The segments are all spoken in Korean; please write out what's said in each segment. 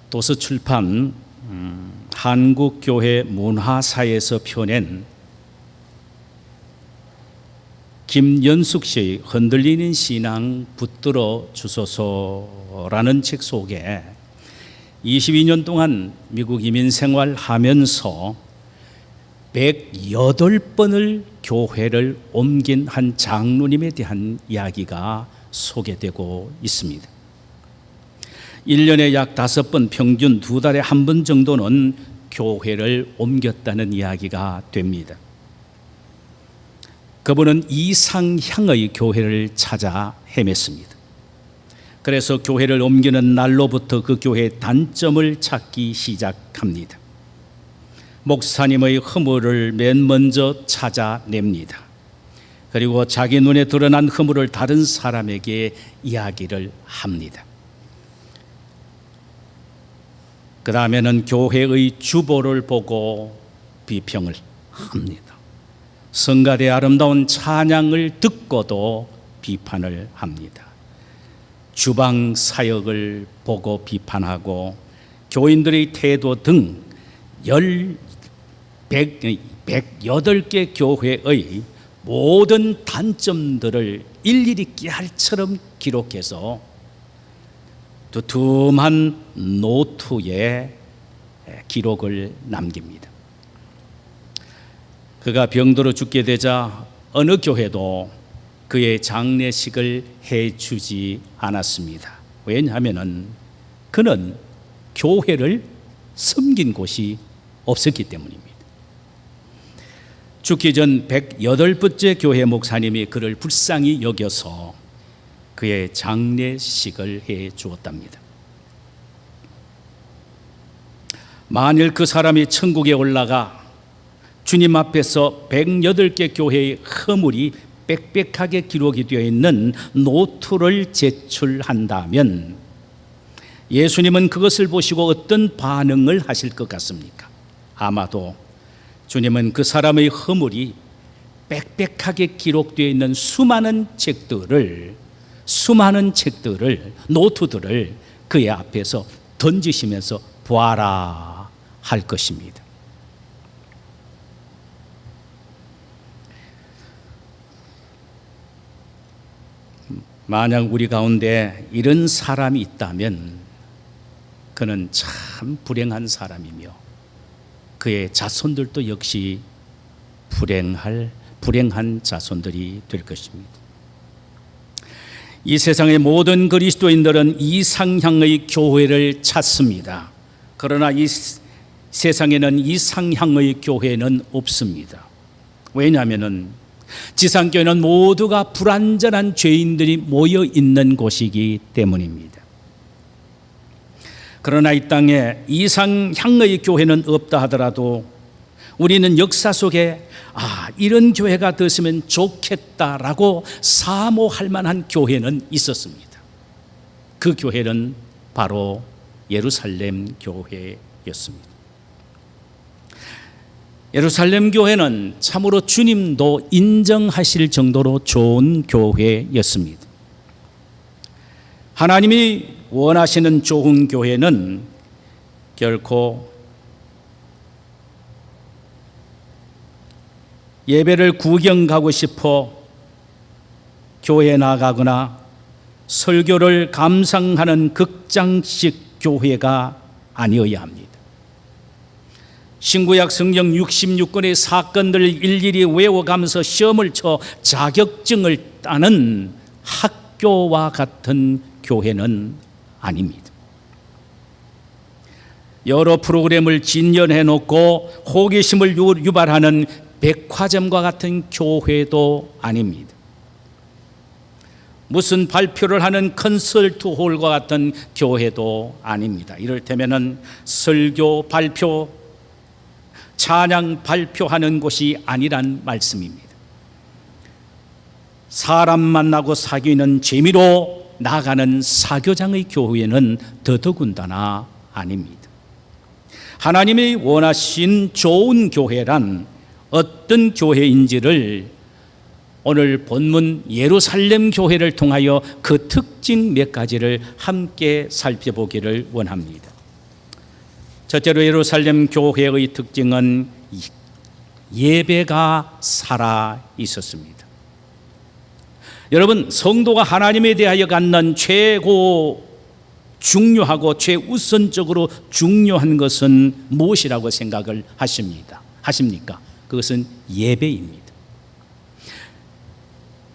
도서출판 한국교회 문화사에서 펴낸 김연숙 씨의 흔들리는 신앙 붙들어 주소서라는 책 속에 22년 동안 미국 이민 생활하면서 108번을 교회를 옮긴 한 장로님에 대한 이야기가 소개되고 있습니다. 1년에 약 5번, 평균 2달에 1번 정도는 교회를 옮겼다는 이야기가 됩니다. 그분은 이상향의 교회를 찾아 헤맸습니다. 그래서 교회를 옮기는 날로부터 그 교회의 단점을 찾기 시작합니다. 목사님의 허물을 맨 먼저 찾아냅니다. 그리고 자기 눈에 드러난 허물을 다른 사람에게 이야기를 합니다. 그 다음에는 교회의 주보를 보고 비평을 합니다. 성가대의 아름다운 찬양을 듣고도 비판을 합니다. 주방 사역을 보고 비판하고 교인들의 태도 등 108개 교회의 모든 단점들을 일일이 깨알처럼 기록해서 두툼한 노트에 기록을 남깁니다. 그가 병들어 죽게 되자 어느 교회도 그의 장례식을 해주지 않았습니다. 왜냐하면 그는 교회를 섬긴 곳이 없었기 때문입니다. 죽기 전 108번째 교회 목사님이 그를 불쌍히 여겨서 그의 장례식을 해 주었답니다. 만일 그 사람이 천국에 올라가 주님 앞에서 108개 교회의 허물이 빽빽하게 기록이 되어 있는 노트를 제출한다면 예수님은 그것을 보시고 어떤 반응을 하실 것 같습니까? 아마도 주님은 그 사람의 허물이 빽빽하게 기록되어 있는 수많은 책들을, 노트들을 그의 앞에서 던지시면서 보아라 할 것입니다. 만약 우리 가운데 이런 사람이 있다면 그는 참 불행한 사람이며 그의 자손들도 역시 불행한 자손들이 될 것입니다. 이 세상의 모든 그리스도인들은 이상향의 교회를 찾습니다. 그러나 이 세상에는 이상향의 교회는 없습니다. 왜냐하면 지상교회는 모두가 불완전한 죄인들이 모여 있는 곳이기 때문입니다. 그러나 이 땅에 이상향의 교회는 없다 하더라도 우리는 역사 속에 이런 교회가 됐으면 좋겠다라고 사모할 만한 교회는 있었습니다. 그 교회는 바로 예루살렘 교회였습니다. 예루살렘 교회는 참으로 주님도 인정하실 정도로 좋은 교회였습니다. 하나님이 원하시는 좋은 교회는 결코 예배를 구경 가고 싶어 교회에 나가거나 설교를 감상하는 극장식 교회가 아니어야 합니다. 신구약 성경 66권의 사건들을 일일이 외워가면서 시험을 쳐 자격증을 따는 학교와 같은 교회는 아닙니다. 여러 프로그램을 진연해 놓고 호기심을 유발하는 백화점과 같은 교회도 아닙니다. 무슨 발표를 하는 컨설트홀과 같은 교회도 아닙니다. 이를테면은 설교 발표, 찬양 발표하는 곳이 아니란 말씀입니다. 사람 만나고 사귀는 재미로 나가는 사교장의 교회는 더더군다나 아닙니다. 하나님이 원하신 좋은 교회란 어떤 교회인지를 오늘 본문 예루살렘 교회를 통하여 그 특징 몇 가지를 함께 살펴보기를 원합니다. 첫째로 예루살렘 교회의 특징은 예배가 살아 있었습니다. 여러분, 성도가 하나님에 대하여 갖는 최고 중요하고 최우선적으로 중요한 것은 무엇이라고 생각을 하십니까? 그것은 예배입니다.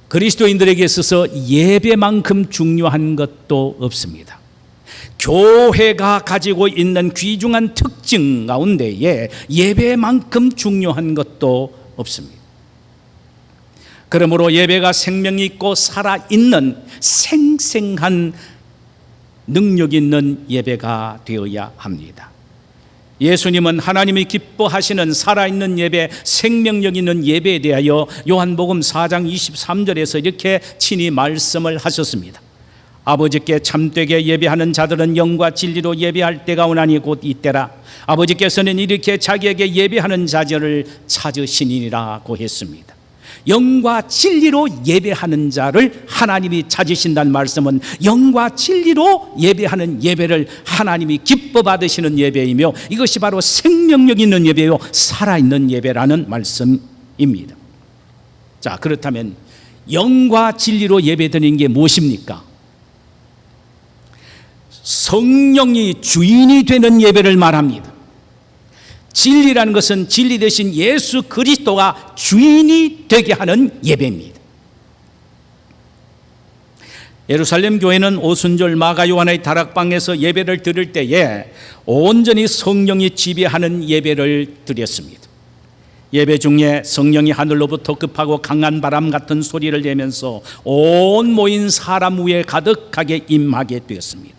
그리스도인들에게 있어서 예배만큼 중요한 것도 없습니다. 교회가 가지고 있는 귀중한 특징 가운데에 예배만큼 중요한 것도 없습니다. 그러므로 예배가 생명이 있고 살아있는 생생한 능력 있는 예배가 되어야 합니다. 예수님은 하나님이 기뻐하시는 살아있는 예배, 생명력 있는 예배에 대하여 요한복음 4장 23절에서 이렇게 친히 말씀을 하셨습니다. 아버지께 참되게 예배하는 자들은 영과 진리로 예배할 때가 오나니 곧 이때라. 아버지께서는 이렇게 자기에게 예배하는 자들을 찾으시니라고 했습니다. 영과 진리로 예배하는 자를 하나님이 찾으신다는 말씀은 영과 진리로 예배하는 예배를 하나님이 기뻐 받으시는 예배이며, 이것이 바로 생명력 있는 예배요 살아있는 예배라는 말씀입니다. 자, 그렇다면 영과 진리로 예배드리는 게 무엇입니까? 성령이 주인이 되는 예배를 말합니다. 진리라는 것은 진리 대신 예수 그리스도가 주인이 되게 하는 예배입니다. 예루살렘 교회는 오순절 마가 요한의 다락방에서 예배를 드릴 때에 온전히 성령이 지배하는 예배를 드렸습니다. 예배 중에 성령이 하늘로부터 급하고 강한 바람 같은 소리를 내면서 온 모인 사람 위에 가득하게 임하게 되었습니다.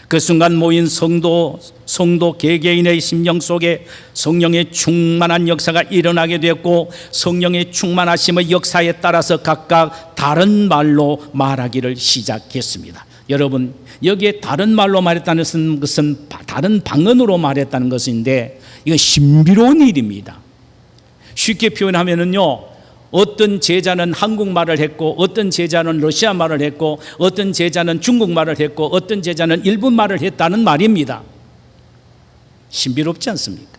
그 순간 모인 성도 개개인의 심령 속에 성령의 충만한 역사가 일어나게 되었고, 성령의 충만하심의 역사에 따라서 각각 다른 말로 말하기를 시작했습니다. 여러분, 여기에 다른 말로 말했다는 것은 다른 방언으로 말했다는 것인데, 이건 신비로운 일입니다. 쉽게 표현하면은요, 어떤 제자는 한국말을 했고, 어떤 제자는 러시아 말을 했고, 어떤 제자는 중국말을 했고, 어떤 제자는 일본말을 했다는 말입니다. 신비롭지 않습니까?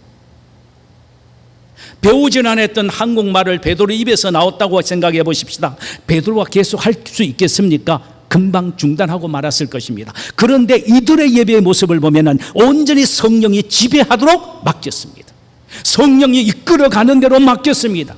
배우지 않았던 한국말을 베드로 입에서 나왔다고 생각해 보십시다. 베드로가 계속 할 수 있겠습니까? 금방 중단하고 말았을 것입니다. 그런데 이들의 예배의 모습을 보면 온전히 성령이 지배하도록 맡겼습니다. 성령이 이끌어가는 대로 맡겼습니다.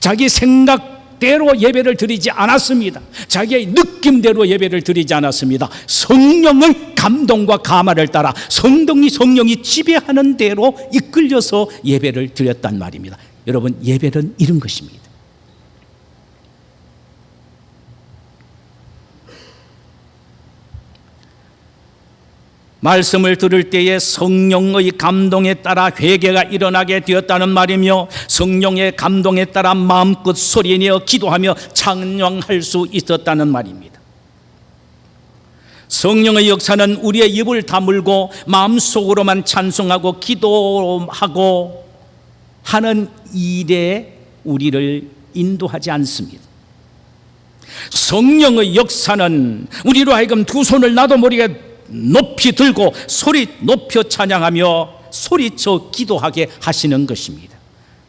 자기 생각대로 예배를 드리지 않았습니다. 자기의 느낌대로 예배를 드리지 않았습니다. 성령의 감동과 감화를 따라 성령이 지배하는 대로 이끌려서 예배를 드렸단 말입니다. 여러분, 예배는 이런 것입니다. 말씀을 들을 때에 성령의 감동에 따라 회개가 일어나게 되었다는 말이며, 성령의 감동에 따라 마음껏 소리내어 기도하며 찬양할 수 있었다는 말입니다. 성령의 역사는 우리의 입을 다물고 마음속으로만 찬송하고 기도하고 하는 일에 우리를 인도하지 않습니다. 성령의 역사는 우리로 하여금 두 손을 나도 모르게 높이 들고 소리 높여 찬양하며 소리쳐 기도하게 하시는 것입니다.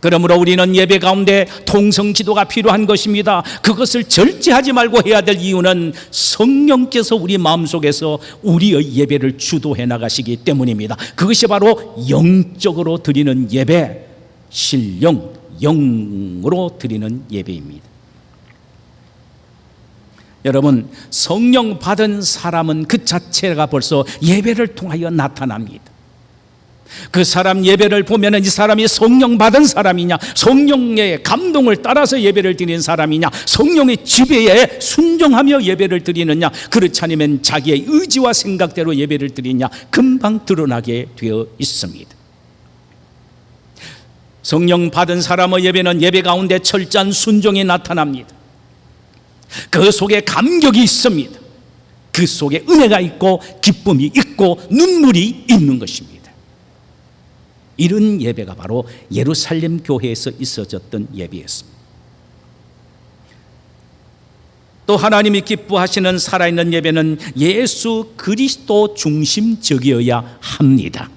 그러므로 우리는 예배 가운데 통성 기도가 필요한 것입니다. 그것을 절제하지 말고 해야 될 이유는 성령께서 우리 마음속에서 우리의 예배를 주도해 나가시기 때문입니다. 그것이 바로 영적으로 드리는 예배, 신령, 영으로 드리는 예배입니다. 여러분, 성령 받은 사람은 그 자체가 벌써 예배를 통하여 나타납니다. 그 사람 예배를 보면 이 사람이 성령 받은 사람이냐, 성령의 감동을 따라서 예배를 드리는 사람이냐, 성령의 지배에 순종하며 예배를 드리느냐, 그렇지 않으면 자기의 의지와 생각대로 예배를 드리느냐 금방 드러나게 되어 있습니다. 성령 받은 사람의 예배는 예배 가운데 철저한 순종이 나타납니다. 그 속에 감격이 있습니다. 그 속에 은혜가 있고 기쁨이 있고 눈물이 있는 것입니다. 이런 예배가 바로 예루살렘 교회에서 있어졌던 예배였습니다. 또 하나님이 기뻐하시는 살아있는 예배는 예수 그리스도 중심적이어야 합니다.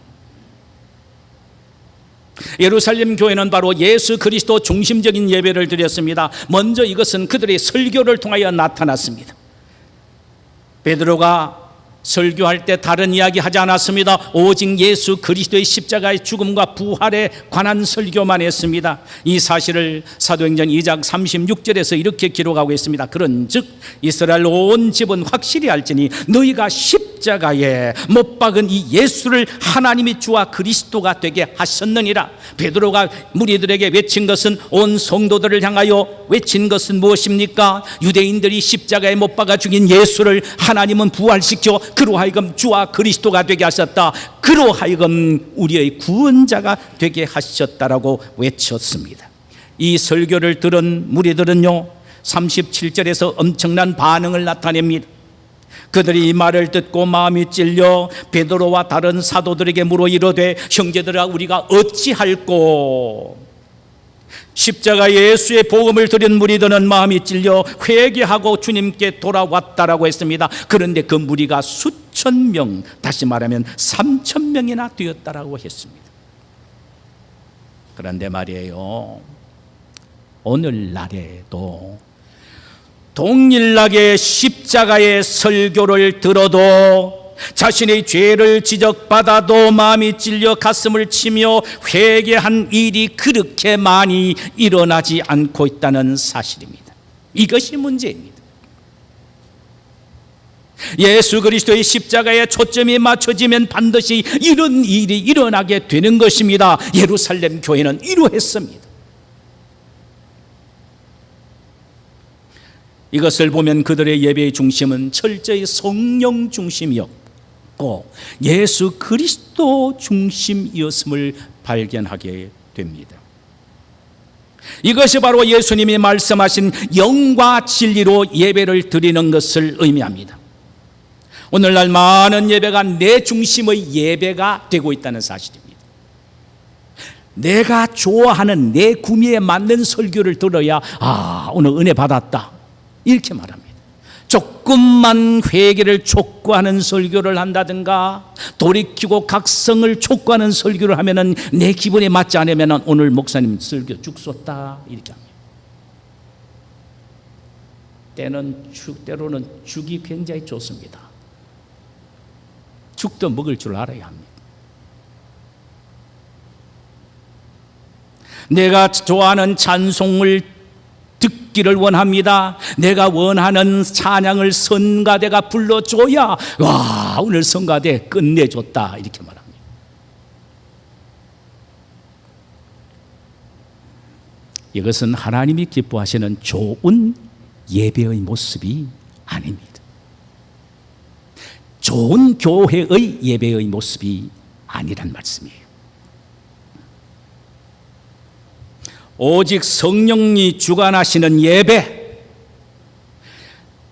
예루살렘 교회는 바로 예수 그리스도 중심적인 예배를 드렸습니다. 먼저 이것은 그들의 설교를 통하여 나타났습니다. 베드로가 설교할 때 다른 이야기 하지 않았습니다. 오직 예수 그리스도의 십자가의 죽음과 부활에 관한 설교만 했습니다. 이 사실을 사도행전 2장 36절에서 이렇게 기록하고 있습니다. 그런즉 이스라엘 온 집은 확실히 알지니 너희가 십자가에 못 박은 이 예수를 하나님이 주와 그리스도가 되게 하셨느니라. 베드로가 무리들에게 외친 것은, 온 성도들을 향하여 외친 것은 무엇입니까? 유대인들이 십자가에 못 박아 죽인 예수를 하나님은 부활시켜 그로 하여금 주와 그리스도가 되게 하셨다. 그로 하여금 우리의 구원자가 되게 하셨다라고 외쳤습니다. 이 설교를 들은 무리들은요, 37절에서 엄청난 반응을 나타냅니다. 그들이 이 말을 듣고 마음이 찔려 베드로와 다른 사도들에게 물어 이르되, 형제들아 우리가 어찌할꼬? 십자가 예수의 복음을 들은 무리들은 마음이 찔려 회개하고 주님께 돌아왔다라고 했습니다. 그런데 그 무리가 수천 명, 다시 말하면 3천 명이나 되었다라고 했습니다. 그런데 말이에요, 오늘날에도 동일하게 십자가의 설교를 들어도 자신의 죄를 지적받아도 마음이 찔려 가슴을 치며 회개한 일이 그렇게 많이 일어나지 않고 있다는 사실입니다. 이것이 문제입니다. 예수 그리스도의 십자가에 초점이 맞춰지면 반드시 이런 일이 일어나게 되는 것입니다. 예루살렘 교회는 이러했습니다. 이것을 보면 그들의 예배의 중심은 철저히 성령 중심이었고 예수 그리스도 중심이었음을 발견하게 됩니다. 이것이 바로 예수님이 말씀하신 영과 진리로 예배를 드리는 것을 의미합니다. 오늘날 많은 예배가 내 중심의 예배가 되고 있다는 사실입니다. 내가 좋아하는 내 구미에 맞는 설교를 들어야 오늘 은혜 받았다 이렇게 말합니다. 조금만 회개를 촉구하는 설교를 한다든가 돌이키고 각성을 촉구하는 설교를 하면은 내 기분에 맞지 않으면 오늘 목사님 설교 죽었다 이렇게 합니다. 때로는 죽이 굉장히 좋습니다. 죽도 먹을 줄 알아야 합니다. 내가 좋아하는 찬송을 듣기를 원합니다. 내가 원하는 찬양을 성가대가 불러줘야 오늘 성가대 끝내줬다 이렇게 말합니다. 이것은 하나님이 기뻐하시는 좋은 예배의 모습이 아닙니다. 좋은 교회의 예배의 모습이 아니란 말씀이에요. 오직 성령이 주관하시는 예배,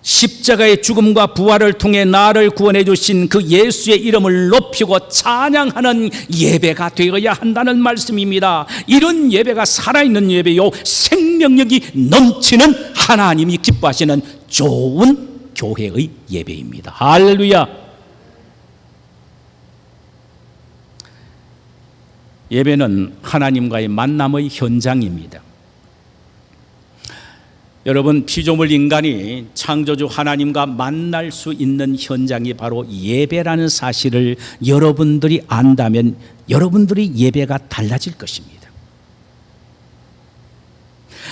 십자가의 죽음과 부활을 통해 나를 구원해 주신 그 예수의 이름을 높이고 찬양하는 예배가 되어야 한다는 말씀입니다. 이런 예배가 살아있는 예배요, 생명력이 넘치는 하나님이 기뻐하시는 좋은 교회의 예배입니다. 할렐루야. 예배는 하나님과의 만남의 현장입니다. 여러분, 피조물 인간이 창조주 하나님과 만날 수 있는 현장이 바로 예배라는 사실을 여러분들이 안다면 여러분들의 예배가 달라질 것입니다.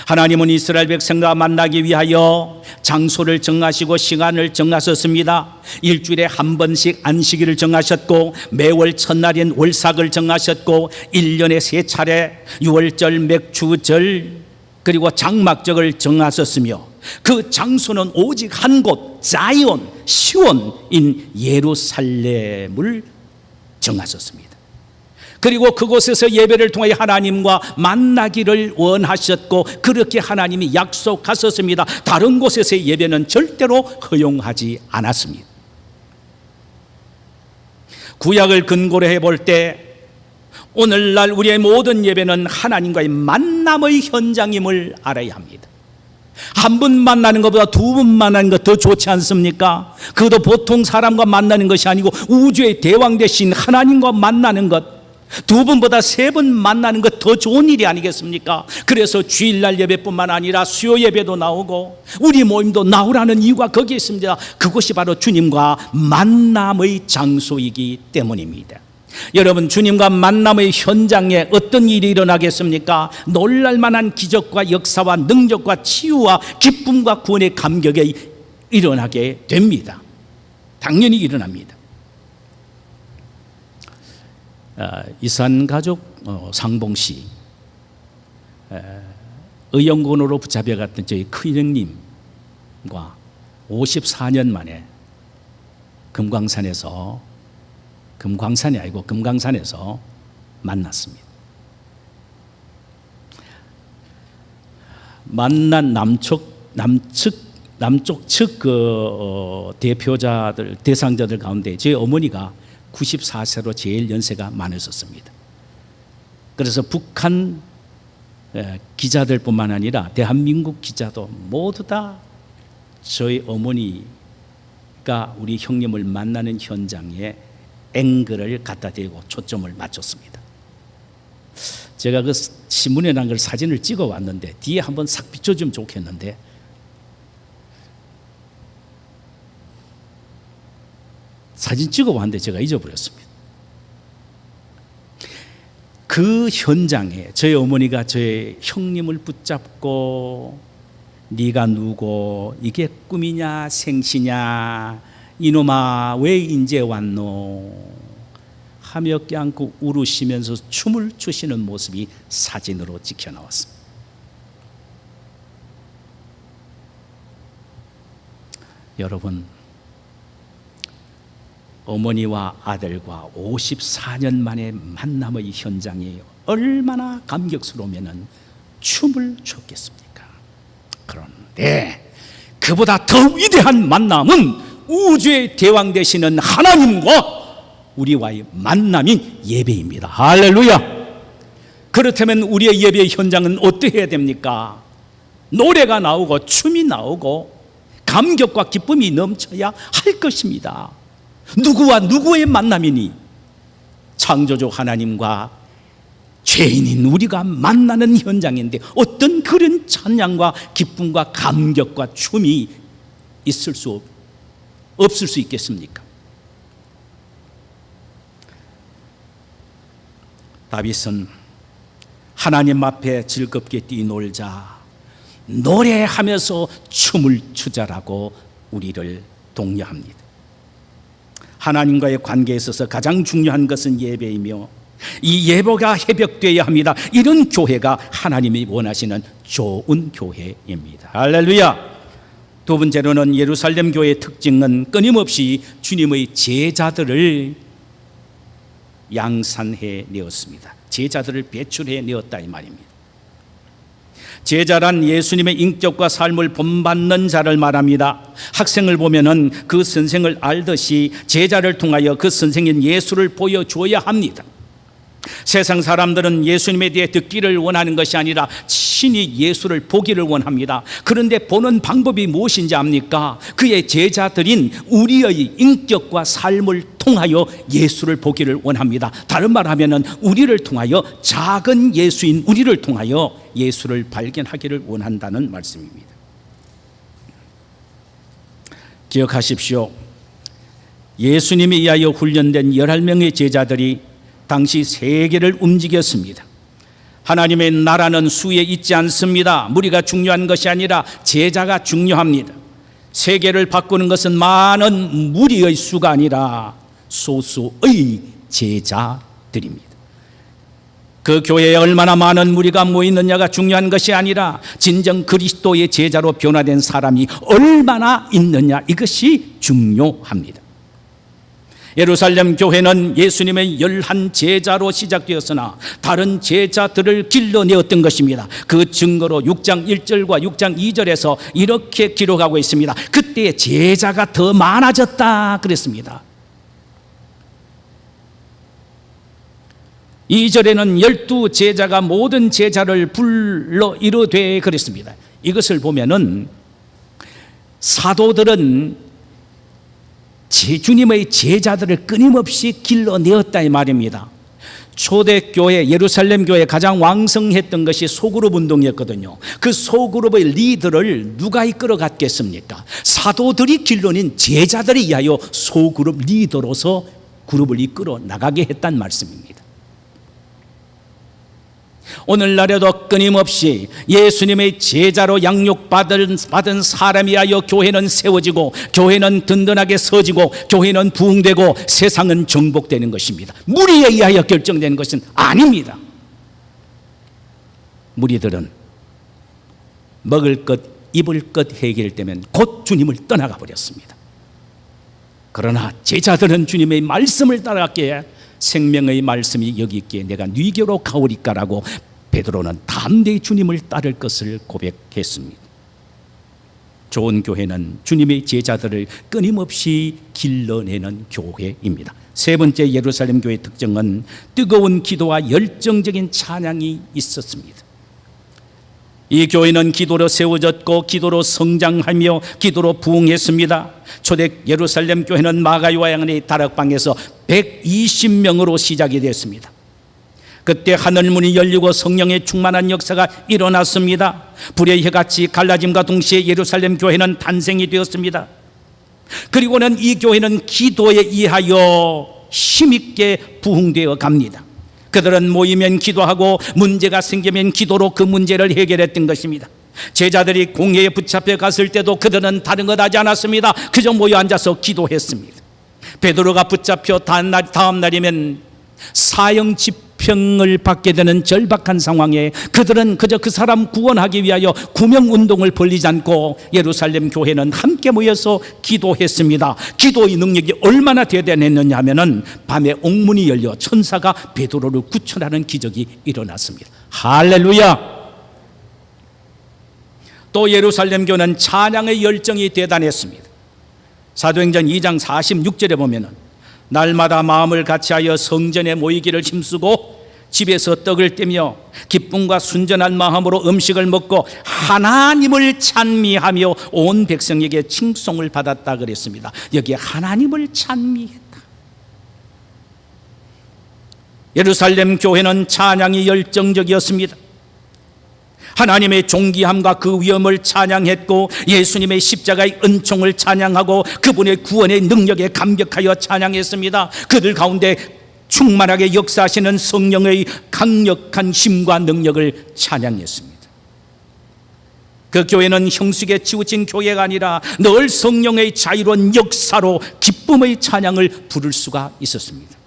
하나님은 이스라엘 백성과 만나기 위하여 장소를 정하시고 시간을 정하셨습니다. 일주일에 한 번씩 안식일을 정하셨고 매월 첫날인 월삭을 정하셨고 1년에 3차례 유월절, 맥주절 그리고 장막절을 정하셨으며 그 장소는 오직 한 곳 자이온, 시온인 예루살렘을 정하셨습니다. 그리고 그곳에서 예배를 통해 하나님과 만나기를 원하셨고 그렇게 하나님이 약속하셨습니다. 다른 곳에서의 예배는 절대로 허용하지 않았습니다. 구약을 근거로 해볼 때 오늘날 우리의 모든 예배는 하나님과의 만남의 현장임을 알아야 합니다. 한 분 만나는 것보다 두 분 만나는 것 더 좋지 않습니까? 그것도 보통 사람과 만나는 것이 아니고 우주의 대왕 되신 하나님과 만나는 것, 두 번보다 세 번 만나는 것 더 좋은 일이 아니겠습니까? 그래서 주일날 예배뿐만 아니라 수요 예배도 나오고 우리 모임도 나오라는 이유가 거기에 있습니다. 그것이 바로 주님과 만남의 장소이기 때문입니다. 여러분, 주님과 만남의 현장에 어떤 일이 일어나겠습니까? 놀랄만한 기적과 역사와 능력과 치유와 기쁨과 구원의 감격이 일어나게 됩니다. 당연히 일어납니다. 이산가족 상봉씨 의용군으로 붙잡혀갔던 저희 큰형님과 54년 만에 금광산이 아니고 금강산에서 만났습니다. 만난 남쪽 측 대표자들, 대상자들 가운데 제 어머니가 94세로 제일 연세가 많으셨습니다. 그래서 북한 기자들뿐만 아니라 대한민국 기자도 모두 다 저희 어머니가 우리 형님을 만나는 현장에 앵글을 갖다 대고 초점을 맞췄습니다. 제가 그 신문에 난 걸 사진을 찍어 왔는데 뒤에 한번 싹 비춰주면 좋겠는데, 사진 찍어 왔는데 제가 잊어버렸습니다. 그 현장에 저희 어머니가 저희 형님을 붙잡고 네가 누구, 이게 꿈이냐 생시냐, 이놈아 왜 인제 왔노 하며 껴안고 울으시면서 춤을 추시는 모습이 사진으로 찍혀 나왔습니다. 여러분, 어머니와 아들과 54년 만에 만남의 현장이 얼마나 감격스러우면 춤을 췄겠습니까? 그런데 그보다 더 위대한 만남은 우주의 대왕 되시는 하나님과 우리와의 만남인 예배입니다. 할렐루야! 그렇다면 우리의 예배의 현장은 어떠해야 됩니까? 노래가 나오고 춤이 나오고 감격과 기쁨이 넘쳐야 할 것입니다. 누구와 누구의 만남이니? 창조주 하나님과 죄인인 우리가 만나는 현장인데 어떤 그런 찬양과 기쁨과 감격과 춤이 없을 수 있겠습니까? 다윗은 하나님 앞에 즐겁게 뛰놀자, 노래하면서 춤을 추자라고 우리를 독려합니다. 하나님과의 관계에 있어서 가장 중요한 것은 예배이며 이 예배가 회복되어야 합니다. 이런 교회가 하나님이 원하시는 좋은 교회입니다. 할렐루야! 두 번째로는 예루살렘 교회의 특징은 끊임없이 주님의 제자들을 양산해 내었습니다. 제자들을 배출해 내었다 이 말입니다. 제자란 예수님의 인격과 삶을 본받는 자를 말합니다. 학생을 보면은 그 선생을 알듯이 제자를 통하여 그 선생인 예수를 보여줘야 합니다. 세상 사람들은 예수님에 대해 듣기를 원하는 것이 아니라 친히 예수를 보기를 원합니다. 그런데 보는 방법이 무엇인지 압니까? 그의 제자들인 우리의 인격과 삶을 통하여 예수를 보기를 원합니다. 다른 말하면 우리를 통하여, 작은 예수인 우리를 통하여 예수를 발견하기를 원한다는 말씀입니다. 기억하십시오. 예수님에 의하여 훈련된 11명의 제자들이 당시 세계를 움직였습니다. 하나님의 나라는 수에 있지 않습니다. 무리가 중요한 것이 아니라 제자가 중요합니다. 세계를 바꾸는 것은 많은 무리의 수가 아니라 소수의 제자들입니다. 그 교회에 얼마나 많은 무리가 모이느냐가 중요한 것이 아니라 진정 그리스도의 제자로 변화된 사람이 얼마나 있느냐, 이것이 중요합니다. 예루살렘 교회는 예수님의 11제자로 시작되었으나 다른 제자들을 길러내었던 것입니다. 그 증거로 6장 1절과 6장 2절에서 이렇게 기록하고 있습니다. 그때 제자가 더 많아졌다 그랬습니다. 2절에는 12제자가 모든 제자를 불러 이르되 그랬습니다. 이것을 보면은 사도들은 주님의 제자들을 끊임없이 길러내었다 이 말입니다. 초대교회 예루살렘 교회 가장 왕성했던 것이 소그룹 운동이었거든요. 그 소그룹의 리더를 누가 이끌어갔겠습니까? 사도들이 길러낸 제자들에 의하여 소그룹 리더로서 그룹을 이끌어 나가게 했단 말씀입니다. 오늘날에도 끊임없이 예수님의 제자로 양육받은 사람이 하여 교회는 세워지고, 교회는 든든하게 서지고, 교회는 부흥되고, 세상은 정복되는 것입니다. 무리에 의하여 결정되는 것은 아닙니다. 무리들은 먹을 것, 입을 것 해결되면 곧 주님을 떠나가 버렸습니다. 그러나 제자들은 주님의 말씀을 따랐기에 생명의 말씀이 여기 있기에 내가 네게로 가오리까라고 베드로는 담대히 주님을 따를 것을 고백했습니다. 좋은 교회는 주님의 제자들을 끊임없이 길러내는 교회입니다. 세 번째 예루살렘 교회의 특징은 뜨거운 기도와 열정적인 찬양이 있었습니다. 이 교회는 기도로 세워졌고 기도로 성장하며 기도로 부흥했습니다. 초대 예루살렘 교회는 마가 요한의 다락방에서 120명으로 시작이 됐습니다. 그때 하늘문이 열리고 성령의 충만한 역사가 일어났습니다. 불의 해같이 갈라짐과 동시에 예루살렘 교회는 탄생이 되었습니다. 그리고는 이 교회는 기도에 의하여 힘있게 부흥되어 갑니다. 그들은 모이면 기도하고 문제가 생기면 기도로 그 문제를 해결했던 것입니다. 제자들이 공회에 붙잡혀 갔을 때도 그들은 다른 것 하지 않았습니다. 그저 모여 앉아서 기도했습니다. 베드로가 붙잡혀 다음 날이면 사형 집행을 받게 되는 절박한 상황에 그들은 그저 그 사람 구원하기 위하여 구명운동을 벌리지 않고 예루살렘 교회는 함께 모여서 기도했습니다. 기도의 능력이 얼마나 대단했느냐 하면은 밤에 옥문이 열려 천사가 베드로를 구출하는 기적이 일어났습니다. 할렐루야. 또 예루살렘 교회는 찬양의 열정이 대단했습니다. 사도행전 2장 46절에 보면은 날마다 마음을 같이하여 성전에 모이기를 힘쓰고 집에서 떡을 떼며 기쁨과 순전한 마음으로 음식을 먹고 하나님을 찬미하며 온 백성에게 칭송을 받았다 그랬습니다. 여기에 하나님을 찬미했다. 예루살렘 교회는 찬양이 열정적이었습니다. 하나님의 존귀함과 그 위엄을 찬양했고 예수님의 십자가의 은총을 찬양하고 그분의 구원의 능력에 감격하여 찬양했습니다. 그들 가운데 충만하게 역사하시는 성령의 강력한 힘과 능력을 찬양했습니다. 그 교회는 형식에 치우친 교회가 아니라 늘 성령의 자유로운 역사로 기쁨의 찬양을 부를 수가 있었습니다.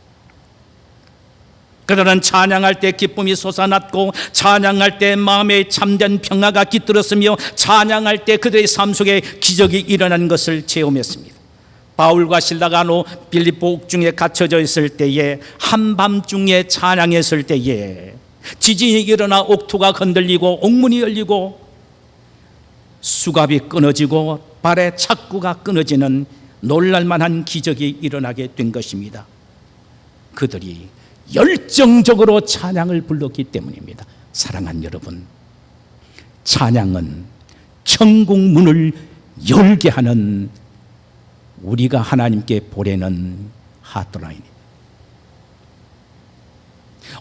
그들은 찬양할 때 기쁨이 솟아났고 찬양할 때 마음에 참된 평화가 깃들었으며 찬양할 때 그들의 삶 속에 기적이 일어난 것을 체험했습니다. 바울과 실라가 빌립보 옥중에 갇혀져 있을 때에 한밤중에 찬양했을 때에 지진이 일어나 옥토가 흔들리고 옥문이 열리고 수갑이 끊어지고 발의 착구가 끊어지는 놀랄만한 기적이 일어나게 된 것입니다. 그들이 열정적으로 찬양을 불렀기 때문입니다. 사랑하는 여러분, 찬양은 천국 문을 열게 하는 우리가 하나님께 보내는 하트라인입니다.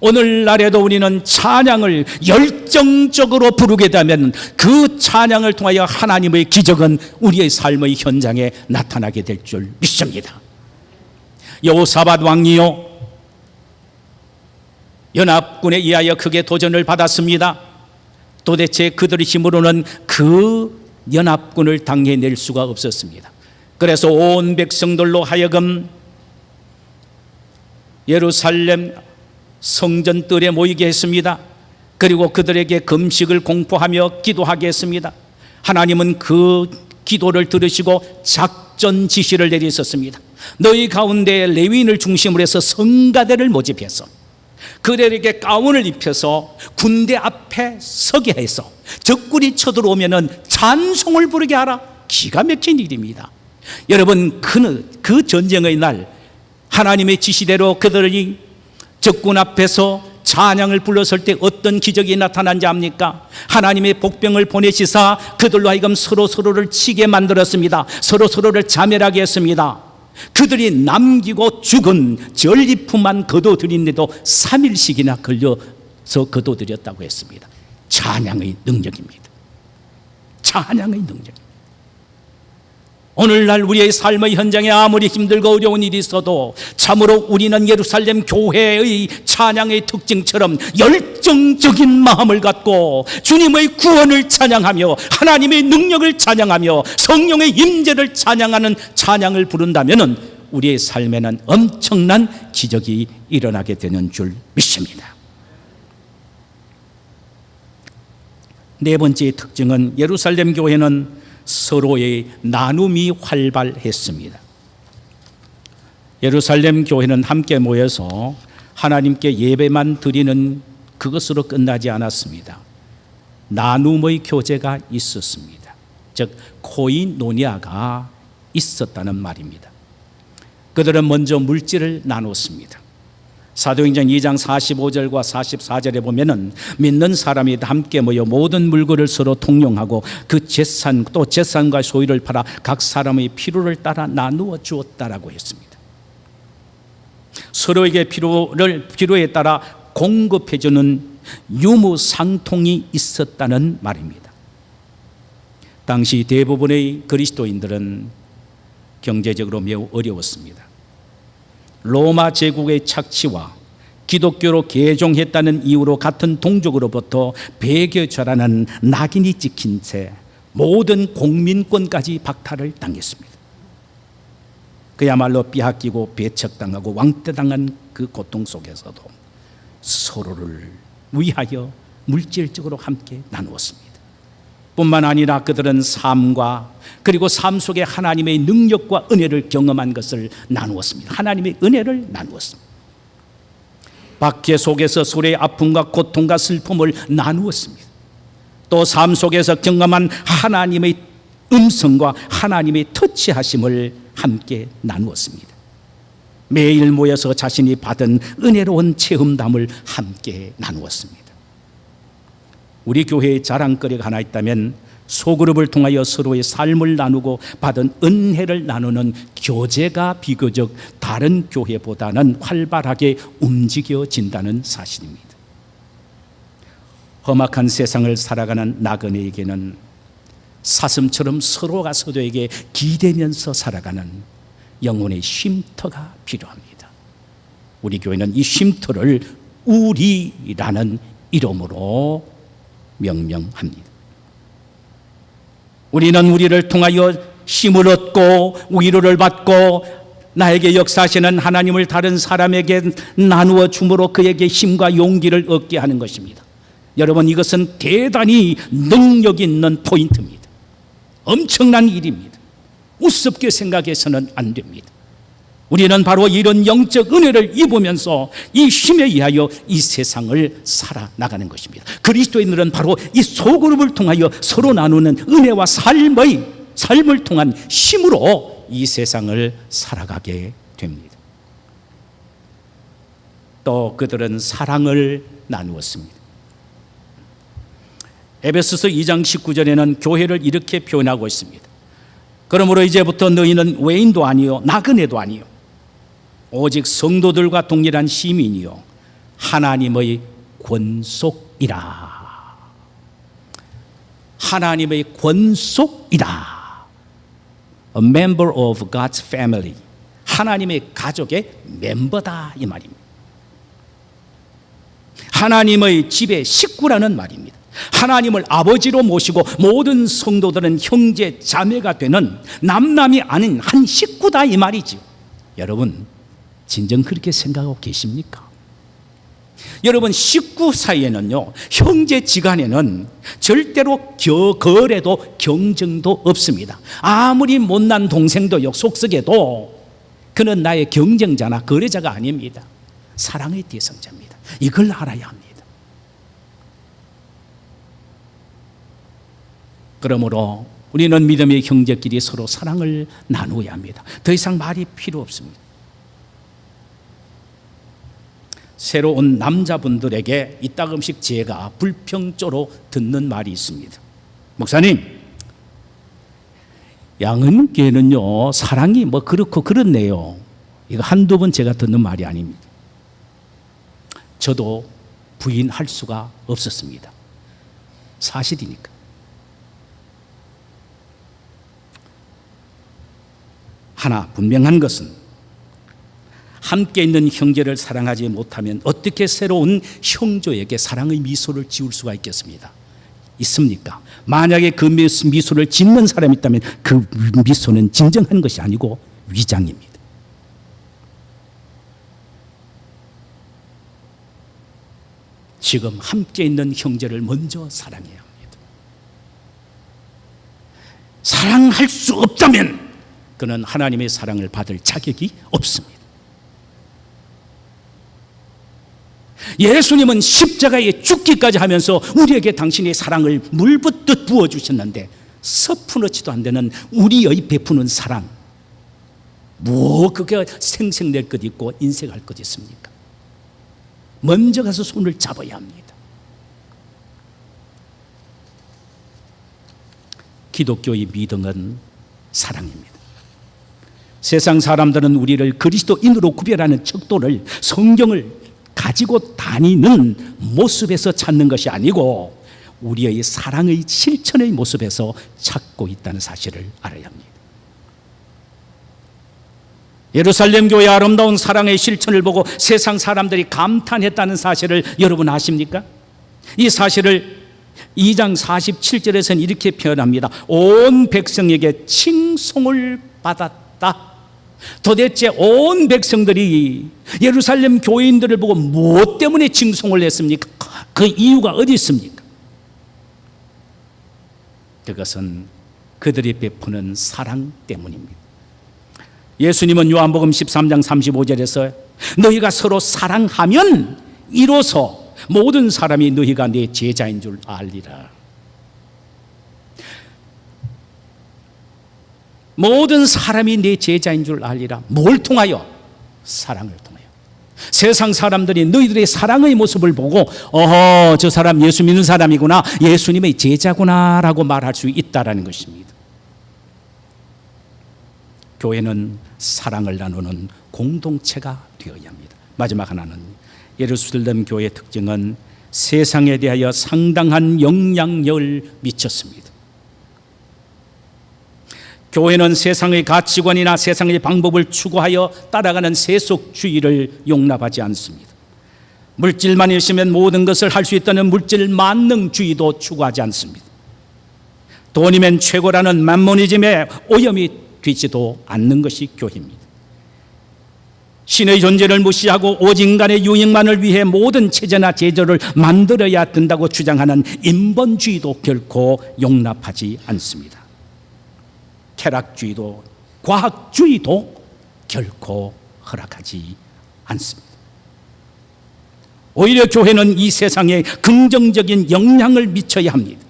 오늘날에도 우리는 찬양을 열정적으로 부르게 되면 그 찬양을 통하여 하나님의 기적은 우리의 삶의 현장에 나타나게 될 줄 믿습니다. 여호사밧 왕이요 연합군에 의하여 크게 도전을 받았습니다. 도대체 그들의 힘으로는 그 연합군을 당해낼 수가 없었습니다. 그래서 온 백성들로 하여금 예루살렘 성전뜰에 모이게 했습니다. 그리고 그들에게 금식을 공포하며 기도하게 했습니다. 하나님은 그 기도를 들으시고 작전 지시를 내리셨습니다. 너희 가운데 레위인을 중심으로 해서 성가대를 모집해서 그들에게 가운을 입혀서 군대 앞에 서게 해서 적군이 쳐들어오면 찬송을 부르게 하라. 기가 막힌 일입니다. 여러분, 그 전쟁의 날 하나님의 지시대로 그들이 적군 앞에서 찬양을 불렀을 때 어떤 기적이 나타난지 압니까? 하나님의 복병을 보내시사 그들로 하여금 서로서로를 치게 만들었습니다. 서로서로를 자멸하게 했습니다. 그들이 남기고 죽은 전리품만 거둬들이는데도 3일씩이나 걸려서 거둬들였다고 했습니다. 찬양의 능력입니다. 찬양의 능력. 오늘날 우리의 삶의 현장에 아무리 힘들고 어려운 일이 있어도 참으로 우리는 예루살렘 교회의 찬양의 특징처럼 열정적인 마음을 갖고 주님의 구원을 찬양하며 하나님의 능력을 찬양하며 성령의 임재를 찬양하는 찬양을 부른다면 우리의 삶에는 엄청난 기적이 일어나게 되는 줄 믿습니다. 네 번째 특징은 예루살렘 교회는 서로의 나눔이 활발했습니다. 예루살렘 교회는 함께 모여서 하나님께 예배만 드리는 그것으로 끝나지 않았습니다. 나눔의 교제가 있었습니다. 즉 코이노니아가 있었다는 말입니다. 그들은 먼저 물질을 나눴습니다. 사도행전 2장 45절과 44절에 보면은 믿는 사람이 함께 모여 모든 물건을 서로 통용하고 그 재산 또 재산과 소유를 팔아 각 사람의 필요를 따라 나누어 주었다라고 했습니다. 서로에게 필요에 따라 공급해 주는 유무상통이 있었다는 말입니다. 당시 대부분의 그리스도인들은 경제적으로 매우 어려웠습니다. 로마 제국의 착취와 기독교로 개종했다는 이유로 같은 동족으로부터 배교자라는 낙인이 찍힌 채 모든 공민권까지 박탈을 당했습니다. 그야말로 빼앗기고 배척당하고 왕따당한 그 고통 속에서도 서로를 위하여 물질적으로 함께 나누었습니다. 뿐만 아니라 그들은 삶과 그리고 삶 속에 하나님의 능력과 은혜를 경험한 것을 나누었습니다. 하나님의 은혜를 나누었습니다. 박해 속에서 서로의 아픔과 고통과 슬픔을 나누었습니다. 또 삶 속에서 경험한 하나님의 음성과 하나님의 터치하심을 함께 나누었습니다. 매일 모여서 자신이 받은 은혜로운 체험담을 함께 나누었습니다. 우리 교회에 자랑거리가 하나 있다면 소그룹을 통하여 서로의 삶을 나누고 받은 은혜를 나누는 교제가 비교적 다른 교회보다는 활발하게 움직여진다는 사실입니다. 험악한 세상을 살아가는 나그네에게는 사슴처럼 서로가 서로에게 기대면서 살아가는 영혼의 쉼터가 필요합니다. 우리 교회는 이 쉼터를 우리라는 이름으로 명명합니다. 우리는 우리를 통하여 힘을 얻고 위로를 받고 나에게 역사하시는 하나님을 다른 사람에게 나누어 줌으로 그에게 힘과 용기를 얻게 하는 것입니다. 여러분, 이것은 대단히 능력 있는 포인트입니다. 엄청난 일입니다. 우습게 생각해서는 안 됩니다. 우리는 바로 이런 영적 은혜를 입으면서 이 힘에 의하여 이 세상을 살아나가는 것입니다. 그리스도인들은 바로 이 소그룹을 통하여 서로 나누는 은혜와 삶을 통한 힘으로 이 세상을 살아가게 됩니다. 또 그들은 사랑을 나누었습니다. 에베소서 2장 19절에는 교회를 이렇게 표현하고 있습니다. 그러므로 이제부터 너희는 외인도 아니요 나그네도 아니요 오직 성도들과 동일한 시민이요 하나님의 권속이라. 하나님의 권속이라. A member of God's family. 하나님의 가족의 멤버다 이 말입니다. 하나님의 집의 식구라는 말입니다. 하나님을 아버지로 모시고 모든 성도들은 형제 자매가 되는 남남이 아닌 한 식구다 이 말이죠. 여러분, 진정 그렇게 생각하고 계십니까? 여러분, 식구 사이에는요, 형제지간에는 절대로 거래도 경쟁도 없습니다. 아무리 못난 동생도요, 속썩여도 그는 나의 경쟁자나 거래자가 아닙니다. 사랑의 대상자입니다. 이걸 알아야 합니다. 그러므로 우리는 믿음의 형제끼리 서로 사랑을 나누어야 합니다. 더 이상 말이 필요 없습니다. 새로 온 남자분들에게 이따금씩 제가 불평조로 듣는 말이 있습니다. 목사님, 양은교회는요, 사랑이 뭐 그렇고 그렇네요. 이거 한두 번 제가 듣는 말이 아닙니다. 저도 부인할 수가 없었습니다. 사실이니까. 하나 분명한 것은 함께 있는 형제를 사랑하지 못하면 어떻게 새로운 형제에게 사랑의 미소를 지을 수가 있겠습니까? 있습니까? 만약에 그 미소를 짓는 사람이 있다면 그 미소는 진정한 것이 아니고 위장입니다. 지금 함께 있는 형제를 먼저 사랑해야 합니다. 사랑할 수 없다면 그는 하나님의 사랑을 받을 자격이 없습니다. 예수님은 십자가에 죽기까지 하면서 우리에게 당신의 사랑을 물붓듯 부어주셨는데 서푼어치도 안 되는 우리의 베푸는 사랑, 뭐 그게 생생낼 것 있고 인색할 것 있습니까? 먼저 가서 손을 잡아야 합니다. 기독교의 믿음은 사랑입니다. 세상 사람들은 우리를 그리스도인으로 구별하는 척도를, 성경을 가지고 다니는 모습에서 찾는 것이 아니고 우리의 사랑의 실천의 모습에서 찾고 있다는 사실을 알아야 합니다. 예루살렘 교회의 아름다운 사랑의 실천을 보고 세상 사람들이 감탄했다는 사실을 여러분 아십니까? 이 사실을 2장 47절에서는 이렇게 표현합니다. 온 백성에게 칭송을 받았다. 도대체 온 백성들이 예루살렘 교인들을 보고 무엇 때문에 칭송을 했습니까? 그 이유가 어디 있습니까? 그것은 그들이 베푸는 사랑 때문입니다. 예수님은 요한복음 13장 35절에서 너희가 서로 사랑하면 이로써 모든 사람이 너희가 내 제자인 줄 알리라. 모든 사람이 내 제자인 줄 알리라. 뭘 통하여? 사랑을 통하여. 세상 사람들이 너희들의 사랑의 모습을 보고 저 사람 예수 믿는 사람이구나, 예수님의 제자구나 라고 말할 수 있다는 것입니다. 교회는 사랑을 나누는 공동체가 되어야 합니다. 마지막 하나는 예루살렘 교회의 특징은 세상에 대하여 상당한 영향력을 미쳤습니다. 교회는 세상의 가치관이나 세상의 방법을 추구하여 따라가는 세속주의를 용납하지 않습니다. 물질만 있으면 모든 것을 할 수 있다는 물질 만능주의도 추구하지 않습니다. 돈이면 최고라는 맘모니즘에 오염이 되지도 않는 것이 교회입니다. 신의 존재를 무시하고 오직 인간의 유익만을 위해 모든 체제나 제도를 만들어야 된다고 주장하는 인본주의도 결코 용납하지 않습니다. 쾌락주의도 과학주의도 결코 허락하지 않습니다. 오히려 교회는 이 세상에 긍정적인 영향을 미쳐야 합니다.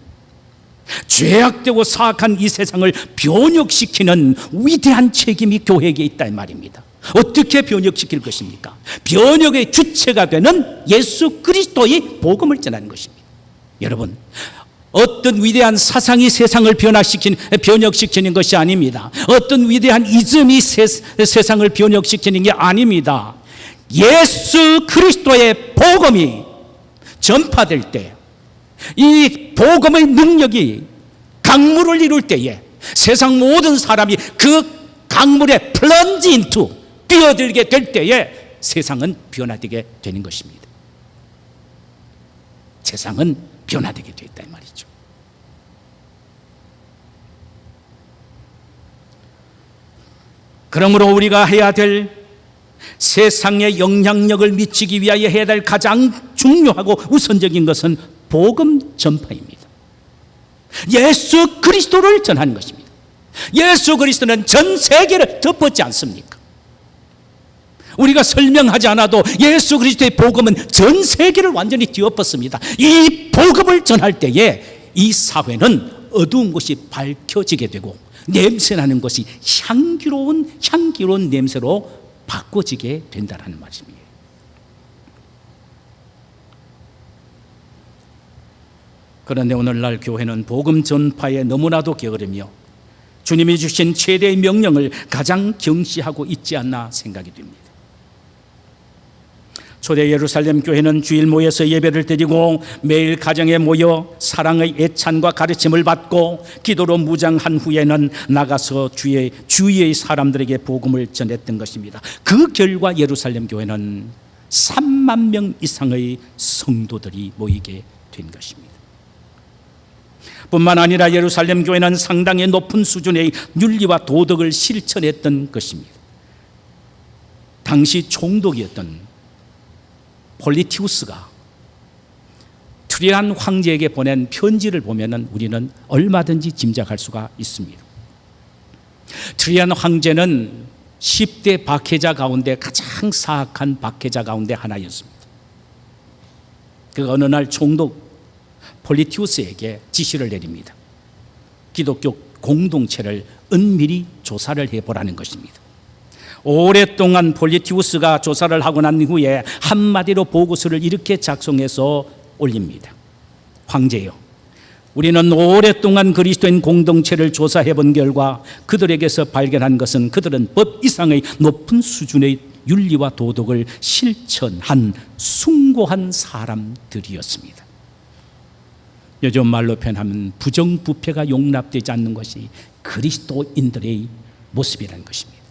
죄악되고 사악한 이 세상을 변혁시키는 위대한 책임이 교회에게 있다는 말입니다. 어떻게 변혁시킬 것입니까? 변혁의 주체가 되는 예수 그리스도의 복음을 전하는 것입니다. 여러분, 어떤 위대한 사상이 세상을 변혁시키는 것이 아닙니다. 어떤 위대한 이즘이 세상을 변혁시키는 게 아닙니다. 예수 그리스도의 복음이 전파될 때, 이 복음의 능력이 강물을 이룰 때에 세상 모든 사람이 그 강물에 플런지 인투 뛰어들게 될 때에 세상은 변화되게 되는 것입니다. 세상은 변화되게 되었다 이 말이죠. 그러므로 우리가 해야 될, 세상에 영향력을 미치기 위하여 해야 될 가장 중요하고 우선적인 것은 복음 전파입니다. 예수 그리스도를 전하는 것입니다. 예수 그리스도는 전 세계를 덮었지 않습니까? 우리가 설명하지 않아도 예수 그리스도의 복음은 전 세계를 완전히 뒤엎었습니다. 이 복음을 전할 때에 이 사회는 어두운 것이 밝혀지게 되고 냄새나는 것이 향기로운 냄새로 바꿔지게 된다는 말입니다. 그런데 오늘날 교회는 복음 전파에 너무나도 게으르며 주님이 주신 최대의 명령을 가장 경시하고 있지 않나 생각이 됩니다. 초대 예루살렘 교회는 주일 모여서 예배를 드리고 매일 가정에 모여 사랑의 애찬과 가르침을 받고 기도로 무장한 후에는 나가서 주위의 사람들에게 복음을 전했던 것입니다. 그 결과 예루살렘 교회는 3만 명 이상의 성도들이 모이게 된 것입니다. 뿐만 아니라 예루살렘 교회는 상당히 높은 수준의 윤리와 도덕을 실천했던 것입니다. 당시 총독이었던 폴리티우스가 트리안 황제에게 보낸 편지를 보면 우리는 얼마든지 짐작할 수가 있습니다. 트리안 황제는 10대 박해자 가운데 가장 사악한 박해자 가운데 하나였습니다. 그 어느 날 총독 폴리티우스에게 지시를 내립니다. 기독교 공동체를 은밀히 조사를 해보라는 것입니다. 오랫동안 폴리티우스가 조사를 하고 난 후에 한마디로 보고서를 이렇게 작성해서 올립니다. 황제여, 우리는 오랫동안 그리스도인 공동체를 조사해 본 결과 그들에게서 발견한 것은 그들은 법 이상의 높은 수준의 윤리와 도덕을 실천한 숭고한 사람들이었습니다. 요즘 말로 표현하면 부정부패가 용납되지 않는 것이 그리스도인들의 모습이라는 것입니다.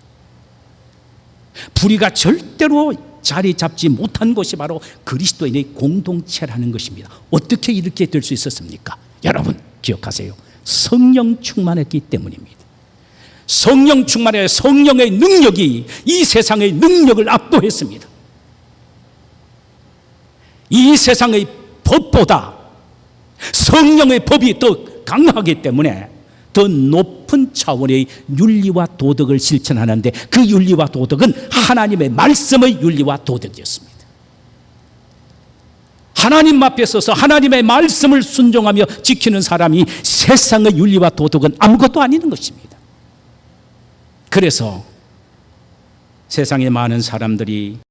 불의가 절대로 자리 잡지 못한 것이 바로 그리스도인의 공동체라는 것입니다. 어떻게 이렇게 될 수 있었습니까? 여러분 기억하세요. 성령 충만했기 때문입니다. 성령 충만해 성령의 능력이 이 세상의 능력을 압도했습니다. 이 세상의 법보다 성령의 법이 더 강하기 때문에 더 높은 차원의 윤리와 도덕을 실천하는데 그 윤리와 도덕은 하나님의 말씀의 윤리와 도덕이었습니다. 하나님 앞에 서서 하나님의 말씀을 순종하며 지키는 사람이 세상의 윤리와 도덕은 아무것도 아닌 것입니다. 그래서 세상의 많은 사람들이